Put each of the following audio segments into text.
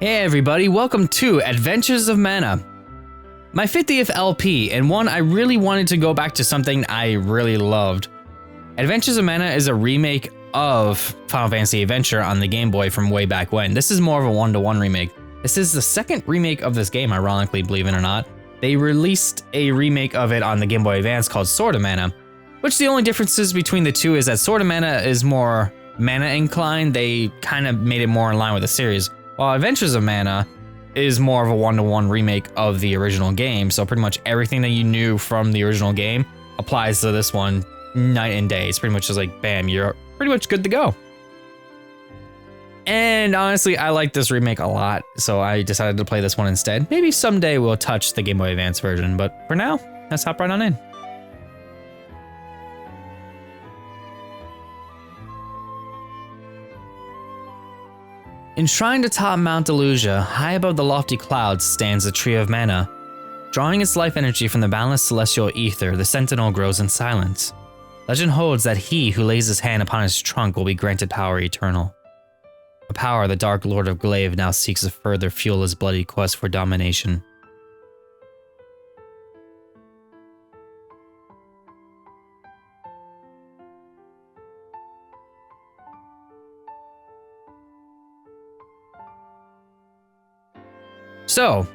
Hey everybody, welcome to Adventures of Mana. My 50th LP, and one I really wanted to go back to something I really loved. Adventures of Mana is a remake of Final Fantasy Adventure on the Game Boy from way back when. This is more of a one-to-one remake. This is the second remake of this game, ironically, believe it or not. They released a remake of it on the Game Boy Advance called Sword of Mana, which the only differences between the two is that Sword of Mana is more mana inclined. They kind of made it more in line with the series, while Adventures of Mana is more of a one-to-one remake of the original game. So pretty much everything that you knew from the original game applies to this one night and day. It's pretty much just like, bam, you're pretty much good to go. And honestly, I like this remake a lot, so I decided to play this one instead. Maybe someday we'll touch the Game Boy Advance version, but for now, let's hop right on in. Enshrined atop Mount Delusia, high above the lofty clouds, stands the Tree of Mana. Drawing its life energy from the boundless celestial ether, the Sentinel grows in silence. Legend holds that he who lays his hand upon his trunk will be granted power eternal. A power the Dark Lord of Glaive now seeks to further fuel his bloody quest for domination. So,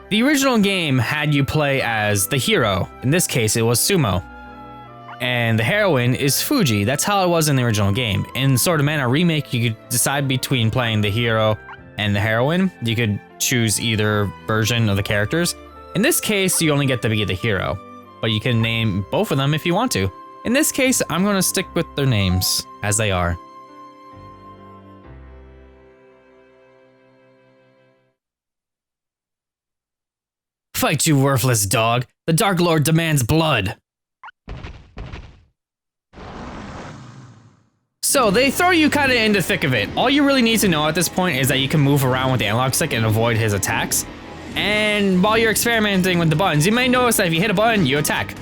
the original game had you play as the hero. In this case, it was Sumo. And the heroine is Fuji. That's how it was in the original game. In Sword of Mana Remake, you could decide between playing the hero and the heroine. You could choose either version of the characters. In this case, you only get to be the hero, but you can name both of them if you want to. In this case, I'm going to stick with their names as they are. Fight, you worthless dog. The Dark Lord demands blood. So they throw you kind of in the thick of it. All you really need to know at this point is that you can move around with the analog stick and avoid his attacks. And while you're experimenting with the buttons, you may notice that if you hit a button, you attack.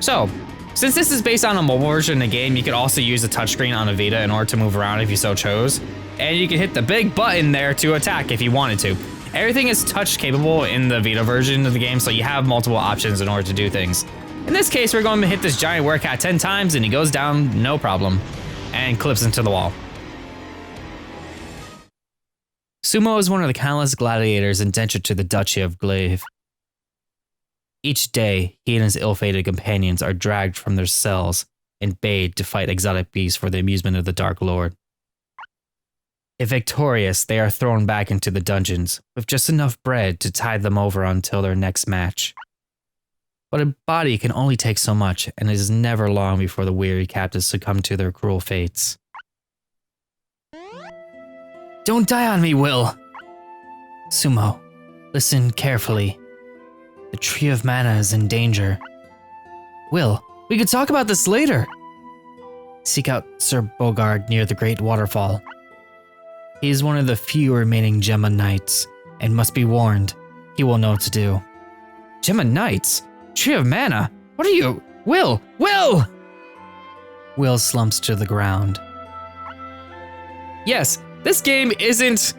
So, since this is based on a mobile version of the game, you could also use the touchscreen on a Vita in order to move around if you so chose. And you can hit the big button there to attack if you wanted to. Everything is touch capable in the Vita version of the game, so you have multiple options in order to do things. In this case, we're going to hit this giant werecat 10 times and he goes down no problem and clips into the wall. Sumo is one of the countless gladiators indentured to the Duchy of Glaive. Each day, he and his ill-fated companions are dragged from their cells and bade to fight exotic beasts for the amusement of the Dark Lord. If victorious, they are thrown back into the dungeons, with just enough bread to tide them over until their next match. But a body can only take so much, and it is never long before the weary captives succumb to their cruel fates. Don't die on me, Will! Sumo, listen carefully. The Tree of Mana is in danger. Will, we could talk about this later. Seek out Sir Bogard near the Great Waterfall. He is one of the few remaining Gemma Knights, and must be warned, he will know what to do. Gemma Knights? Tree of Mana? What are you? Will! Will! Will slumps to the ground. Yes, this game isn't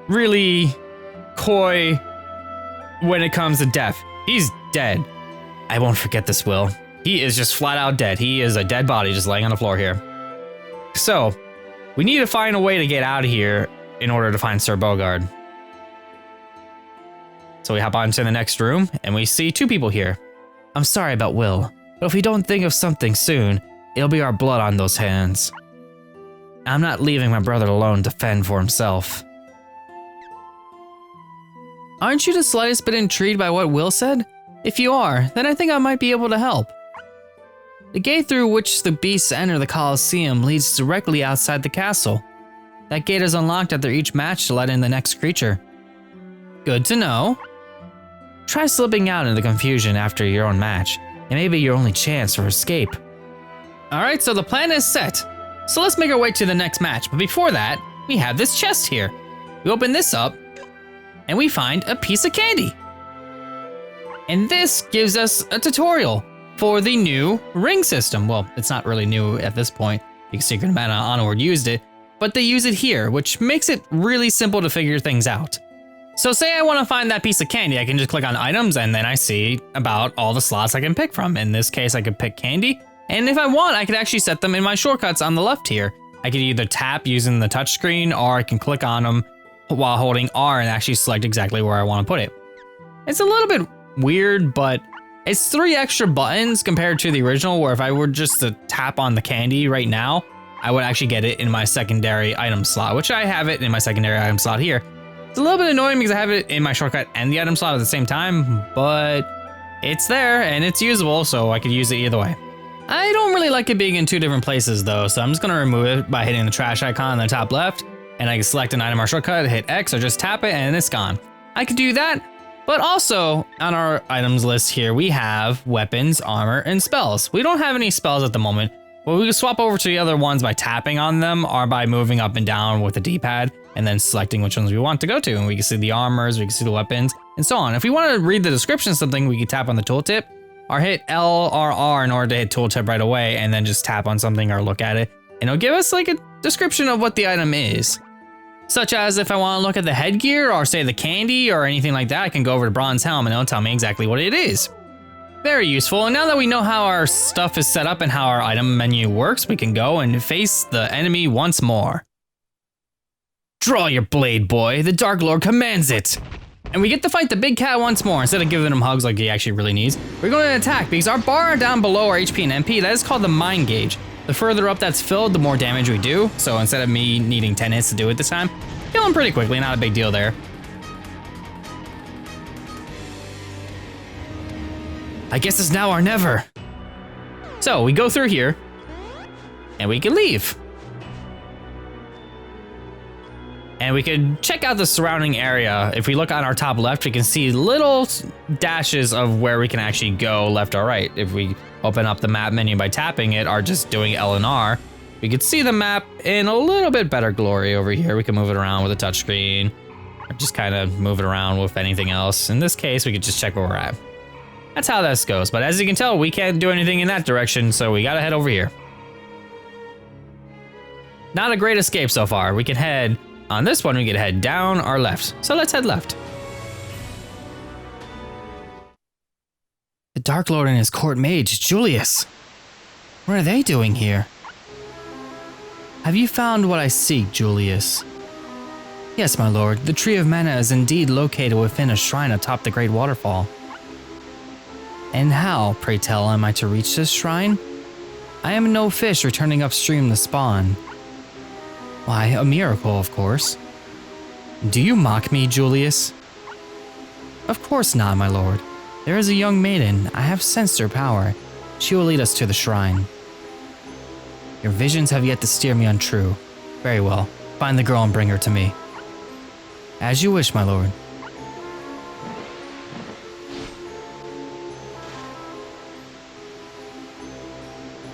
really coy when it comes to death. He's dead. I won't forget this, Will. He is just flat out dead. He is a dead body just laying on the floor here. So, we need to find a way to get out of here in order to find Sir Bogard. So we hop on to the next room, and we see two people here. I'm sorry about Will, but if we don't think of something soon, it'll be our blood on those hands. I'm not leaving my brother alone to fend for himself. Aren't you the slightest bit intrigued by what Will said? If you are, then I think I might be able to help. The gate through which the beasts enter the Colosseum leads directly outside the castle. That gate is unlocked after each match to let in the next creature. Good to know. Try slipping out in the confusion after your own match. It may be your only chance for escape. Alright, so the plan is set. So let's make our way to the next match, but before that, we have this chest here. We open this up, and we find a piece of candy. And this gives us a tutorial for the new ring system. Well, it's not really new at this point, because Secret of Mana Onward used it, but they use it here, which makes it really simple to figure things out. So say I want to find that piece of candy, I can just click on items and then I see about all the slots I can pick from. In this case, I could pick candy, and if I want, I could actually set them in my shortcuts on the left here. I could either tap using the touchscreen, or I can click on them while holding R and actually select exactly where I want to put it. It's a little bit weird, but it's 3 extra buttons compared to the original, where if I were just to tap on the candy right now, I would actually get it in my secondary item slot, which I have it in my secondary item slot here. It's a little bit annoying because I have it in my shortcut and the item slot at the same time, but it's there and it's usable, so I could use it either way. I don't really like it being in 2 different places though, so I'm just gonna remove it by hitting the trash icon on the top left, and I can select an item or shortcut, hit X, or just tap it and it's gone. I could do that, but also on our items list here, we have weapons, armor, and spells. We don't have any spells at the moment, but we can swap over to the other ones by tapping on them or by moving up and down with the D-pad and then selecting which ones we want to go to. And we can see the armors, we can see the weapons, and so on. If we want to read the description of something, we can tap on the tooltip or hit L or R in order to hit tooltip right away, and then just tap on something or look at it, and it'll give us like a description of what the item is. Such as if I want to look at the headgear or say the candy or anything like that, I can go over to bronze helm and it'll tell me exactly what it is. Very useful, and now that we know how our stuff is set up and how our item menu works, we can go and face the enemy once more. Draw your blade, boy. The Dark Lord commands it. And we get to fight the big cat once more. Instead of giving him hugs like he actually really needs, we're going to attack because our bar down below our HP and MP, that is called the mind gauge. The further up that's filled, the more damage we do. So instead of me needing 10 hits to do it this time, kill him pretty quickly, not a big deal there. I guess it's now or never. So we go through here and we can leave. And we can check out the surrounding area. If we look on our top left, we can see little dashes of where we can actually go left or right. If we open up the map menu by tapping it or just doing L and R, we can see the map in a little bit better glory over here. We can move it around with a touchscreen, or just kind of move it around with anything else. In this case, we could just check where we're at. That's how this goes. But as you can tell, we can't do anything in that direction, so we gotta head over here. Not a great escape so far. We can head, on this one, we can head down or left. So let's head left. The Dark Lord and his court mage, Julius. What are they doing here? Have you found what I seek, Julius? Yes, my lord. The Tree of Mana is indeed located within a shrine atop the Great Waterfall. And how, pray tell, am I to reach this shrine? I am no fish returning upstream to spawn. Why, a miracle, of course. Do you mock me, Julius? Of course not, my lord. There is a young maiden. I have sensed her power. She will lead us to the shrine. Your visions have yet to steer me untrue. Very well. Find the girl and bring her to me. As you wish, my lord.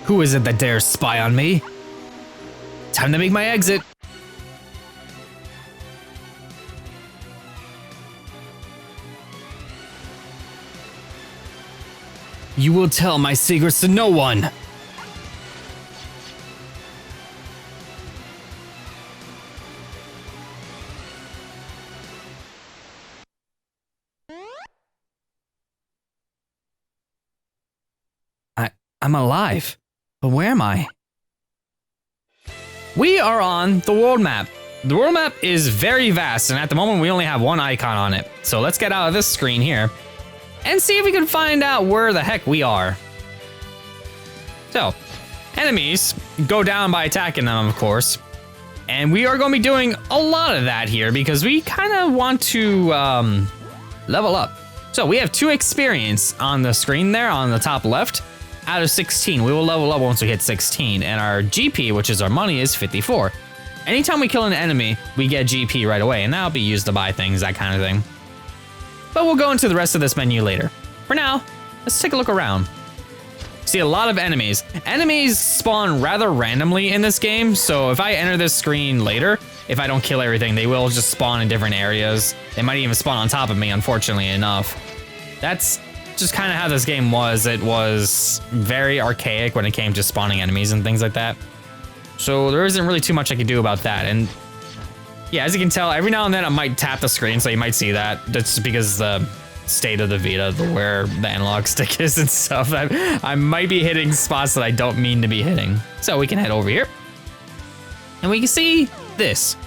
Who is it that dares spy on me? Time to make my exit. You will tell my secrets to no one. I'm alive, but where am I? We are on the world map. The world map is very vast, and at the moment we only have one icon on it. So let's get out of this screen here and see if we can find out where the heck we are. So, enemies go down by attacking them, of course. And we are going to be doing a lot of that here because we kind of want to level up. So we have 2 experience on the screen there on the top left. Out of 16, we will level up once we hit 16, and our GP, which is our money, is 54. Anytime we kill an enemy, we get GP right away, and that'll be used to buy things, that kind of thing. But we'll go into the rest of this menu later. For now, let's take a look around. See a lot of enemies. Enemies spawn rather randomly in this game, so if I enter this screen later, if I don't kill everything, they will just spawn in different areas. They might even spawn on top of me, unfortunately enough. That's just kind of how this game was. It was very archaic when it came to spawning enemies and things like that. So there isn't really too much I can do about that. And yeah, as you can tell, every now and then I might tap the screen, so you might see that. That's because the state of the Vita, where the analog stick is and stuff. I might be hitting spots that I don't mean to be hitting. So we can head over here. And we can see this.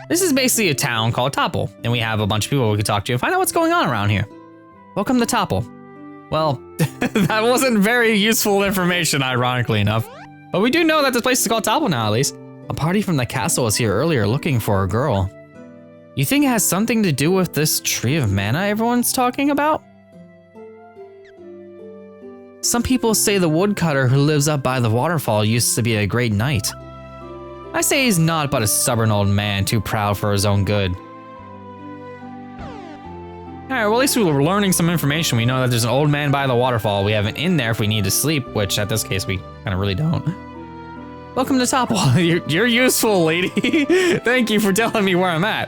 This is basically a town called Topple, and we have a bunch of people we can talk to and find out what's going on around here. Welcome to Topple. Well, that wasn't very useful information, ironically enough. But we do know that this place is called Topple now, at least. A party from the castle was here earlier looking for a girl. You think it has something to do with this tree of mana everyone's talking about? Some people say the woodcutter who lives up by the waterfall used to be a great knight. I say he's not but a stubborn old man too proud for his own good. Alright, well at least we were learning some information. We know that there's an old man by the waterfall. We have an inn there if we need to sleep, which at this case we kind of really don't. Welcome to Topple. You're useful, lady. Thank you for telling me where I'm at.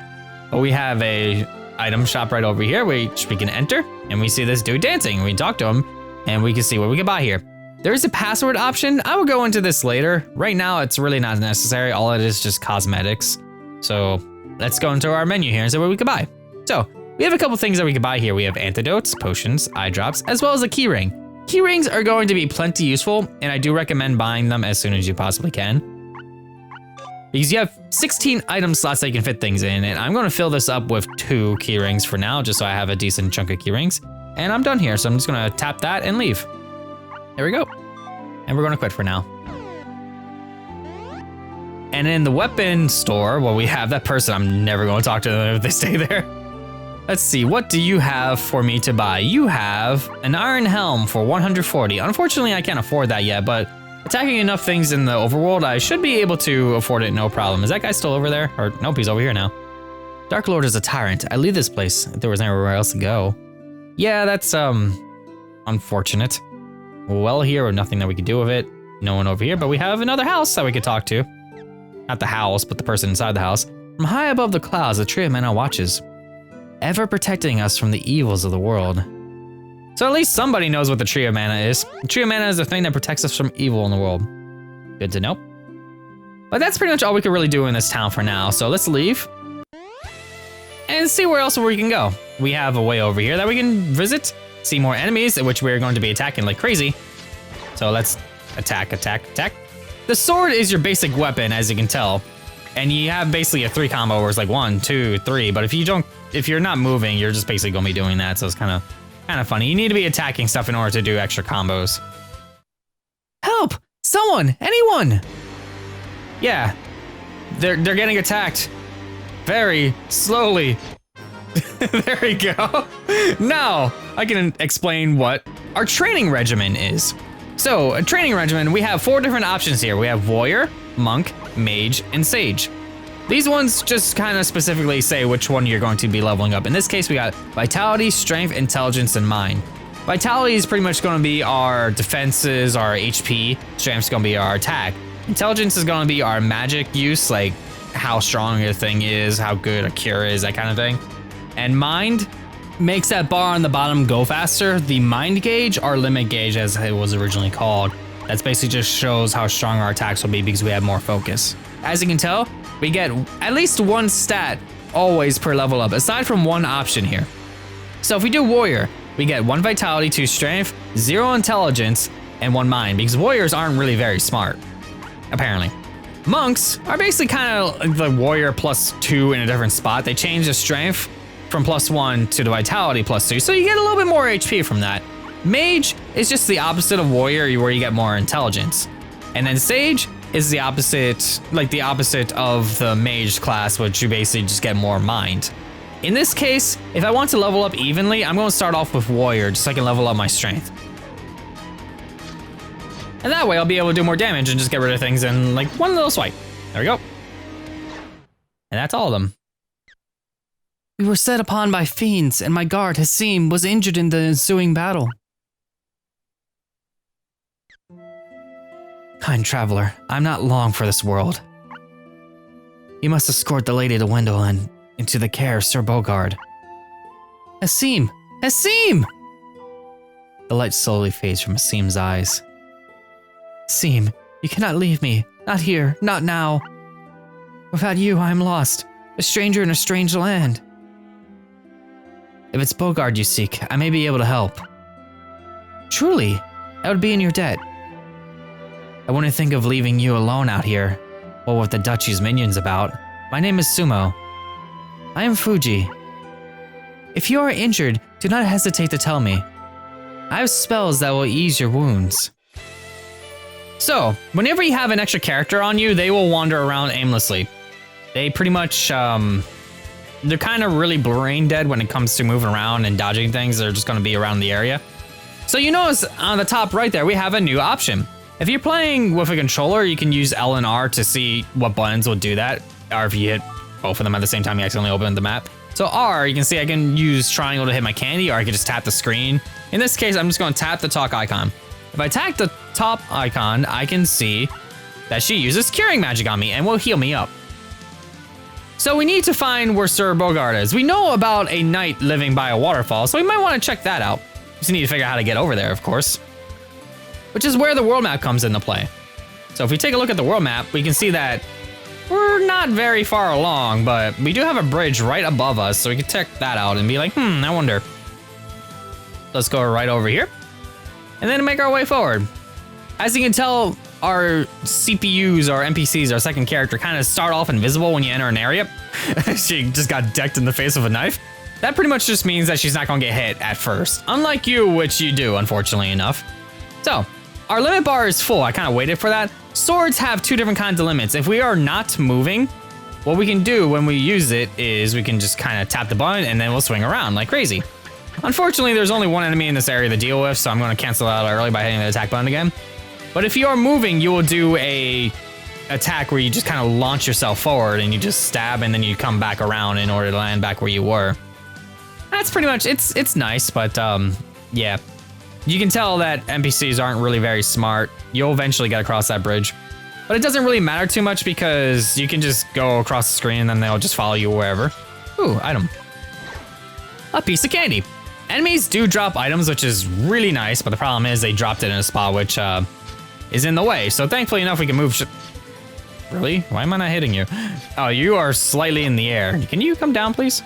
Well, we have a item shop right over here which we can enter, and we see this dude dancing. We talk to him, and we can see what we can buy here. There is a password option. I will go into this later. Right now, it's really not necessary. All it is just cosmetics. So let's go into our menu here and see what we can buy. So we have a couple things that we can buy here. We have antidotes, potions, eye drops, as well as a key ring. Key rings are going to be plenty useful, and I do recommend buying them as soon as you possibly can. Because you have 16 item slots that you can fit things in, and I'm going to fill this up with 2 key rings for now, just so I have a decent chunk of key rings. And I'm done here, so I'm just going to tap that and leave. There we go. And we're going to quit for now. And in the weapon store, well, we have that person. I'm never going to talk to them if they stay there. Let's see, what do you have for me to buy? You have an iron helm for 140. Unfortunately, I can't afford that yet, but attacking enough things in the overworld, I should be able to afford it no problem. Is that guy still over there? Or nope, he's over here now. Dark Lord is a tyrant. I leave this place if there was anywhere else to go. Yeah, that's unfortunate. Well here, nothing that we could do with it. No one over here, but we have another house that we could talk to. Not the house, but the person inside the house. From high above the clouds, the tree of mana watches, ever protecting us from the evils of the world. So at least somebody knows what the tree of mana is. The tree of mana is the thing that protects us from evil in the world. Good to know. But that's pretty much all we can really do in this town for now. So let's leave and see where else we can go. We have a way over here that we can visit, see more enemies, which we're going to be attacking like crazy. So let's attack, attack, attack. The sword is your basic weapon, as you can tell. And you have basically a 3 combo where it's like 1, 2, 3. But if you're not moving, you're just basically gonna be doing that. So it's kind of funny. You need to be attacking stuff in order to do extra combos. Help! Someone! Anyone! Yeah, they're getting attacked very slowly. There we go. Now I can explain what our training regimen is. So a training regimen, we have 4 different options here. We have warrior, monk, mage, and sage. These ones just kind of specifically say which one you're going to be leveling up. In this case, we got vitality, strength, intelligence, and mind. Vitality is pretty much going to be our defenses, our HP. Strength's going to be our attack. Intelligence is going to be our magic use, like how strong your thing is, how good a cure is, that kind of thing. And mind makes that bar on the bottom go faster. The mind gauge, our limit gauge as it was originally called. That's basically just shows how strong our attacks will be because we have more focus. As you can tell, we get at least 1 stat always per level up, aside from 1 option here. So if we do warrior, we get 1 vitality, 2 strength, 0 intelligence, and 1 mind, because warriors aren't really very smart, apparently. Monks are basically kind of like the warrior +2 in a different spot. They change the strength from +1 to the vitality +2, so you get a little bit more HP from that. Mage is just the opposite of warrior, where you get more intelligence. And then sage is the opposite, like the opposite of the mage class, which you basically just get more mind. In this case, if I want to level up evenly, I'm going to start off with warrior, just so I can level up my strength. And that way I'll be able to do more damage and just get rid of things in like 1 little swipe. There we go. And that's all of them. We were set upon by fiends, and my guard, Hassim, was injured in the ensuing battle. Kind traveler, I'm not long for this world. You must escort the lady to Wendell and into the care of Sir Bogard. Hassim! Hassim! The light slowly fades from Hassim's eyes. Hassim, You cannot leave me. Not here. Not now. Without you, I am lost. A stranger in a strange land. If it's Bogard you seek, I may be able to help. Truly, I would be in your debt. I wouldn't think of leaving you alone out here. What with the Duchy's minions about. My name is Sumo. I am Fuji. If you are injured, do not hesitate to tell me. I have spells that will ease your wounds. So, whenever you have an extra character on you, they will wander around aimlessly. They pretty much, they're kind of really brain dead when it comes to moving around and dodging things. They're just going to be around the area. So you notice on the top right there, we have a new option. If you're playing with a controller, you can use L and R to see what buttons will do that. Or if you hit both of them at the same time, you accidentally open the map. So R, you can see I can use triangle to hit my candy, or I can just tap the screen. In this case, I'm just going to tap the talk icon. If I tap the top icon, I can see that she uses curing magic on me and will heal me up. So we need to find where Sir Bogard is. We know about a knight living by a waterfall, so we might want to check that out. Just need to figure out how to get over there, of course. Which is where the world map comes into play. So if we take a look at the world map, we can see that we're not very far along, but we do have a bridge right above us, so we can check that out and be like, I wonder. Let's go right over here, and then make our way forward. As you can tell, our CPUs, our NPCs, our second character, kind of start off invisible when you enter an area. She just got decked in the face with a knife. That pretty much just means that she's not gonna get hit at first. Unlike you, which you do, unfortunately enough. So, our limit bar is full. I kind of waited for that. Swords have two different kinds of limits. If we are not moving, what we can do when we use it is we can just kind of tap the button and then we'll swing around like crazy. Unfortunately, there's only one enemy in this area to deal with, so I'm going to cancel out early by hitting the attack button again. But if you are moving, you will do a attack where you just kind of launch yourself forward and you just stab and then you come back around in order to land back where you were. That's pretty much, it's nice, but yeah. You can tell that NPCs aren't really very smart. You'll eventually get across that bridge. But it doesn't really matter too much because you can just go across the screen and then they'll just follow you wherever. Ooh, item. A piece of candy. Enemies do drop items, which is really nice, but the problem is they dropped it in a spot which is in the way. So thankfully enough, we can move. Really? Why am I not hitting you? Oh, you are slightly in the air. Can you come down, please?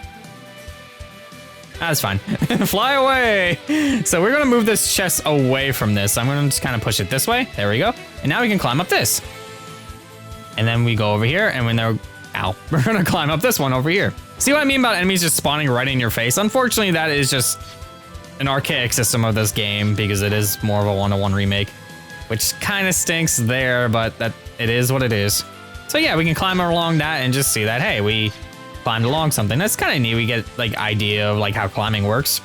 That's fine. Fly away. So we're gonna move this chest away from this. I'm gonna just kind of push it this way. There we go. And now we can climb up this. And then we go over here and when they're, ow, we're gonna climb up this one over here. See what I mean about enemies just spawning right in your face? Unfortunately, that is just an archaic system of this game because it is more of a one-to-one remake, which kind of stinks there, but that it is what it is. So yeah, we can climb along that and just see that, hey, we climbed along something. That's kind of neat. We get like idea of like how climbing works.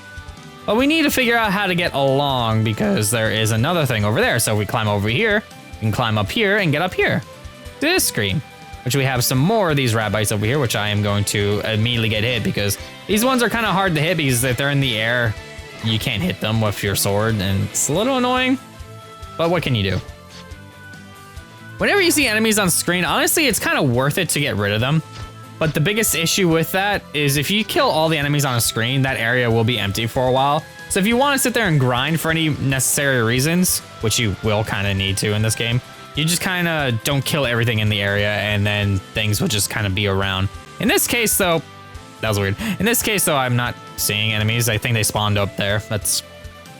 But we need to figure out how to get along because there is another thing over there. So we climb over here, we can climb up here and get up here to this screen, which we have some more of these rat bites over here, which I am going to immediately get hit because these ones are kind of hard to hit because if they're in the air, you can't hit them with your sword and it's a little annoying, but what can you do? Whenever you see enemies on screen, honestly, it's kind of worth it to get rid of them. But the biggest issue with that is if you kill all the enemies on a screen, that area will be empty for a while. So if you want to sit there and grind for any necessary reasons, which you will kind of need to in this game, you just kind of don't kill everything in the area and then things will just kind of be around. In this case though, that was weird. In this case though, I'm not seeing enemies. I think they spawned up there. That's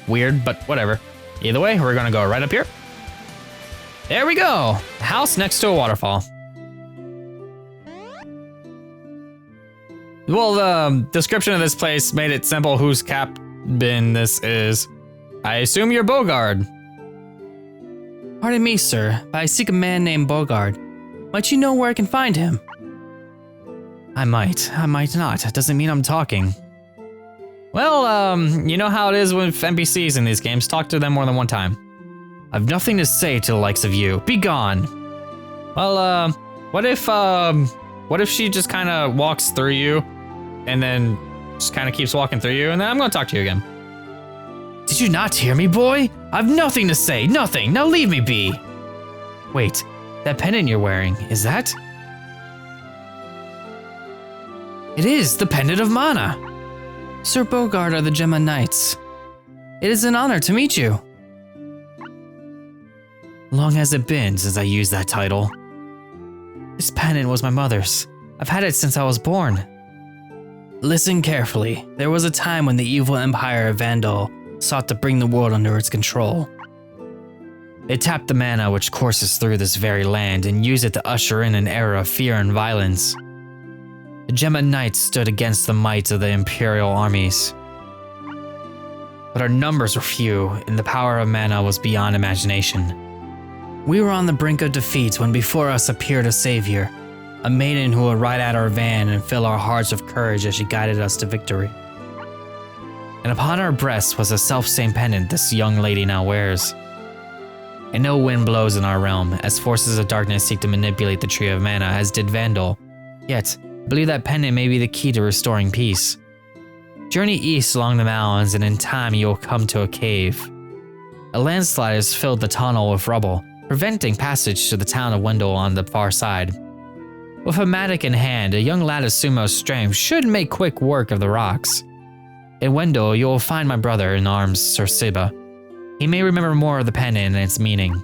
weird, but whatever. Either way, we're gonna go right up here. There we go. House next to a waterfall. Well, the description of this place made it simple whose cabin this is. I assume you're Bogard. Pardon me, sir, but I seek a man named Bogard. Might you know where I can find him? I might not. It doesn't mean I'm talking. Well, you know how it is with NPCs in these games. Talk to them more than one time. I've nothing to say to the likes of you. Be gone. Well, what if she just kind of walks through you and then just kind of keeps walking through you and then I'm gonna talk to you again. Did you not hear me, boy? I've nothing to say, nothing. Now leave me be. Wait, that pendant you're wearing, is that? It is the pendant of mana. Sir Bogard of the Gemma Knights. It is an honor to meet you. Long has it been since I used that title? This pendant was my mother's. I've had it since I was born. Listen carefully. There was a time when the evil empire of Vandal sought to bring the world under its control. They tapped the mana which courses through this very land and used it to usher in an era of fear and violence. The Gemma Knights stood against the might of the Imperial armies. But our numbers were few, and the power of mana was beyond imagination. We were on the brink of defeat when before us appeared a savior, a maiden who would ride at our van and fill our hearts with courage as she guided us to victory. And upon our breasts was the self-same pendant this young lady now wears. And no wind blows in our realm, as forces of darkness seek to manipulate the Tree of Mana, as did Vandal. Yet, I believe that pendant may be the key to restoring peace. Journey east along the mountains, and in time you will come to a cave. A landslide has filled the tunnel with rubble, preventing passage to the town of Wendell on the far side. With a mattock in hand, a young lad of sumo strength should make quick work of the rocks. In Wendell, you will find my brother in arms, Sir Siba. He may remember more of the pendant and its meaning.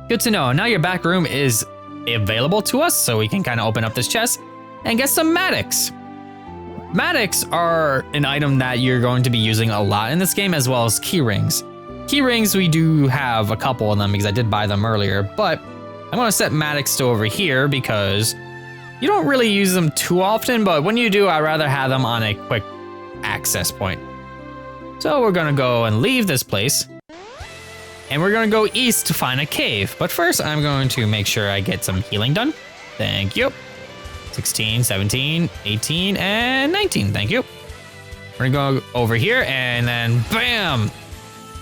Good to know. Now your back room is available to us, so we can kind of open up this chest and get some mattocks. Mattocks are an item that you're going to be using a lot in this game, as well as key rings. Key rings, we do have a couple of them because I did buy them earlier, but I'm going to set mattocks to over here because you don't really use them too often, but when you do, I'd rather have them on a quick access point. So we're gonna go and leave this place, and we're gonna go east to find a cave. But first, I'm going to make sure I get some healing done. Thank you. 16, 17, 18, and 19, thank you. We're gonna go over here, and then bam!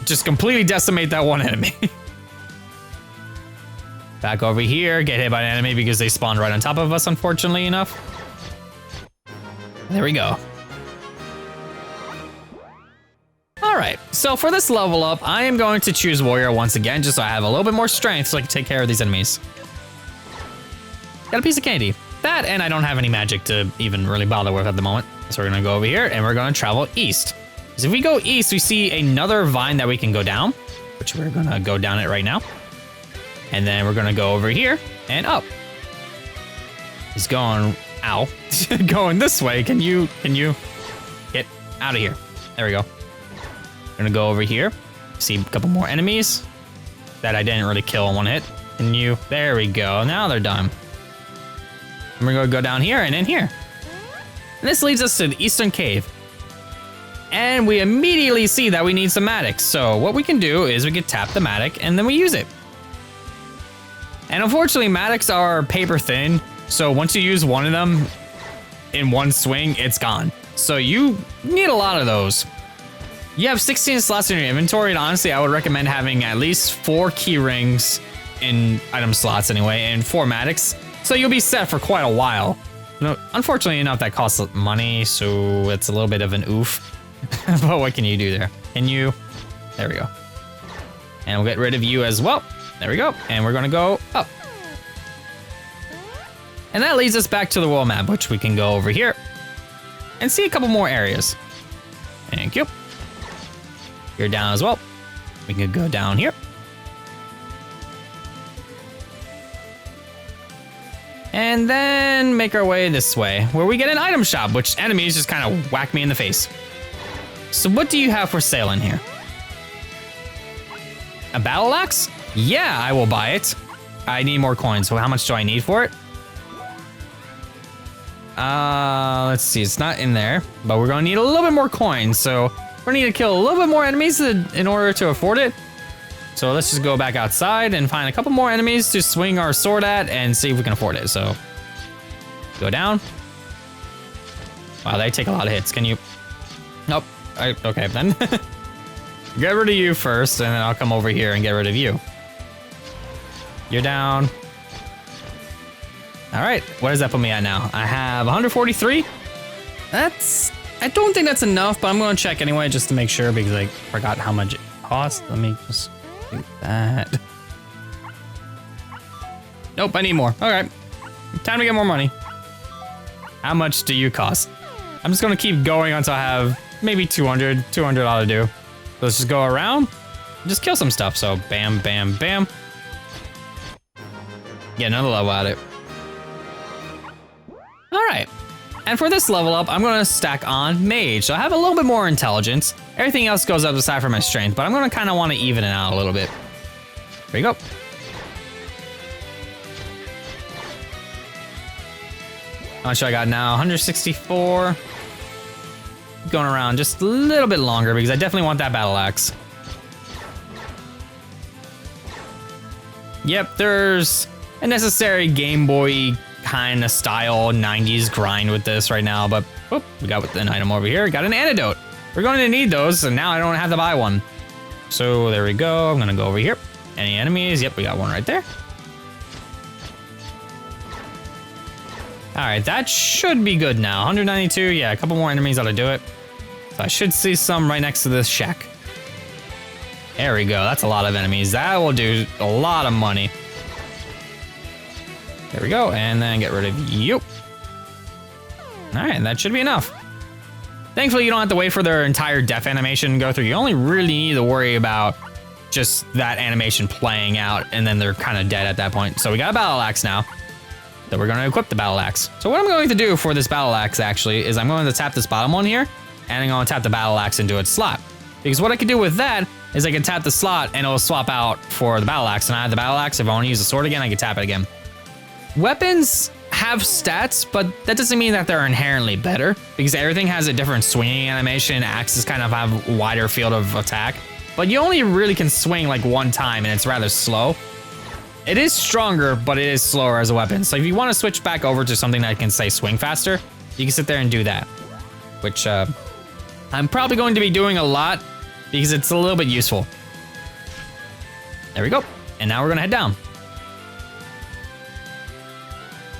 Just completely decimate that one enemy. Back over here, get hit by an enemy because they spawned right on top of us, unfortunately enough. There we go. Alright, so for this level up, I am going to choose Warrior once again, just so I have a little bit more strength so I can take care of these enemies. Got a piece of candy. That, and I don't have any magic to even really bother with at the moment. So we're gonna go over here, and we're gonna travel east. Because if we go east, we see another vine that we can go down, which we're gonna go down it right now. And then we're gonna go over here, and up. He's going, ow, going this way. Can you get out of here? There we go. We're gonna go over here, see a couple more enemies that I didn't really kill in one hit. There we go, now they're done. And we're gonna go down here and in here. And this leads us to the Eastern Cave. And we immediately see that we need some mattocks. So what we can do is we can tap the mattock and then we use it. And unfortunately, mattocks are paper thin. So once you use one of them in one swing, it's gone. So you need a lot of those. You have 16 slots in your inventory, and honestly, I would recommend having at least 4 key rings in item slots anyway, and 4 mattocks, so you'll be set for quite a while. No, unfortunately enough, that costs money, so it's a little bit of an oof. But what can you do there? There we go. And we'll get rid of you as well. There we go, and we're gonna go up. And that leads us back to the world map, which we can go over here and see a couple more areas. Thank you. You're down as well. We can go down here. And then make our way this way, where we get an item shop, which enemies just kind of whack me in the face. So what do you have for sale in here? A battle axe? Yeah, I will buy it. I need more coins, so how much do I need for it? Let's see, it's not in there, but we're gonna need a little bit more coins, so we're gonna need to kill a little bit more enemies in order to afford it. So let's just go back outside and find a couple more enemies to swing our sword at and see if we can afford it. So go down. Wow, they take a lot of hits. Can you? Nope. Okay, then. Get rid of you first, and then I'll come over here and get rid of you. You're down. All right, what does that put me at now? I have 143. I don't think that's enough, but I'm gonna check anyway just to make sure because I forgot how much it cost. Let me just do that. Nope, I need more. All right, time to get more money. How much do you cost? I'm just gonna keep going until I have maybe 200 ought to do. Let's just go around. just kill some stuff. So bam, bam, bam. Get another level at it. All right. And for this level up, I'm gonna stack on Mage. So I have a little bit more intelligence. Everything else goes up aside from my strength, but I'm gonna kind of want to even it out a little bit. There you go. How much I got now? 164. Going around just a little bit longer because I definitely want that battle axe. Yep, there's a necessary Game Boy kind of style 90s grind with this right now, but whoop, we got an item over here. Got an antidote. We're going to need those, and now I don't have to buy one. So there we go. I'm gonna go over here. Any enemies? Yep, we got one right there. All right, that should be good now. 192, yeah, a couple more enemies ought to do it. So I should see some right next to this shack. There we go, that's a lot of enemies. That will do a lot of money. There we go, and then get rid of you. All right, that should be enough. Thankfully, you don't have to wait for their entire death animation to go through. You only really need to worry about just that animation playing out, and then they're kind of dead at that point. So we got a battle axe now. So we're going to equip the battle axe. So what I'm going to do for this battle axe actually is I'm going to tap this bottom one here, and I'm going to tap the battle axe into its slot. Because what I can do with that is I can tap the slot and it'll swap out for the battle axe. And I have the battle axe. If I want to use the sword again, I can tap it again. Weapons have stats, but that doesn't mean that they're inherently better because everything has a different swinging animation. Axes kind of have a wider field of attack, but you only really can swing like one time and it's rather slow. It is stronger, but it is slower as a weapon. So if you want to switch back over to something that can say swing faster, you can sit there and do that, which I'm probably going to be doing a lot because it's a little bit useful. There we go. And now we're gonna head down.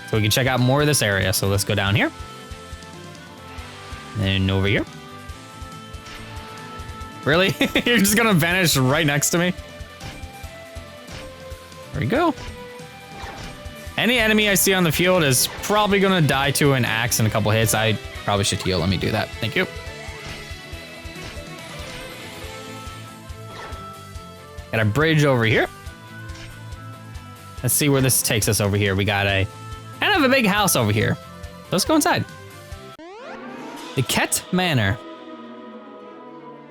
So we can check out more of this area. So let's go down here. And over here. Really? You're just gonna vanish right next to me? There we go. Any enemy I see on the field is probably gonna die to an axe in a couple hits. I probably should heal. Let me do that. Thank you. Got a bridge over here. Let's see where this takes us over here. We got a kind of a big house over here. Let's go inside. The Ket Manor.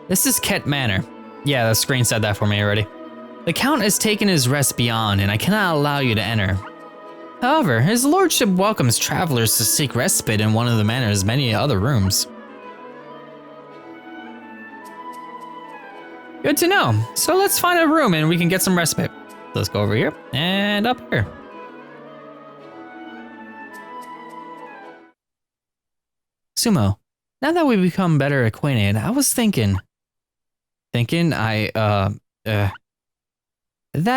This is Ket Manor. Yeah, the screen said that for me already. The Count has taken his rest beyond, and I cannot allow you to enter. However, his lordship welcomes travelers to seek respite in one of the manor's many other rooms. Good to know. So let's find a room and we can get some respite. Let's go over here and up here. Sumo, now that we've become better acquainted, I was thinking that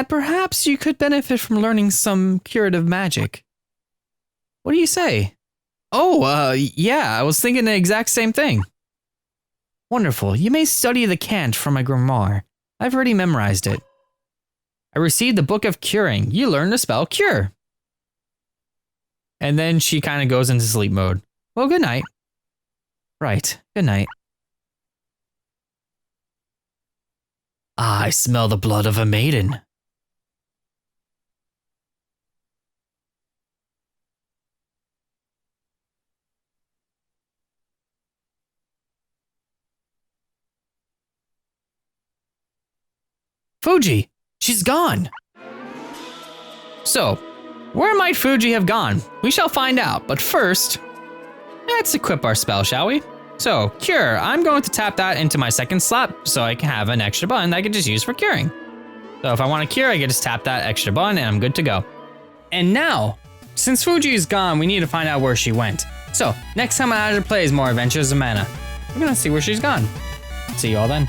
perhaps you could benefit from learning some curative magic. What do you say? Oh, yeah, I was thinking the exact same thing. Wonderful, you may study the cant from my grimoire. I've already memorized it. I received the Book of Curing. You learn the spell Cure. And then she kind of goes into sleep mode. Well, good night. Right, good night. I smell the blood of a maiden. Fuji, she's gone. So, where might Fuji have gone? We shall find out, but first, let's equip our spell, shall we? So, Cure, I'm going to tap that into my second slot so I can have an extra button that I can just use for curing. So if I want to cure, I can just tap that extra button and I'm good to go. And now, since Fuji is gone, we need to find out where she went. So, next time Azure plays more Adventures of Mana, we're gonna see where she's gone. See you all then.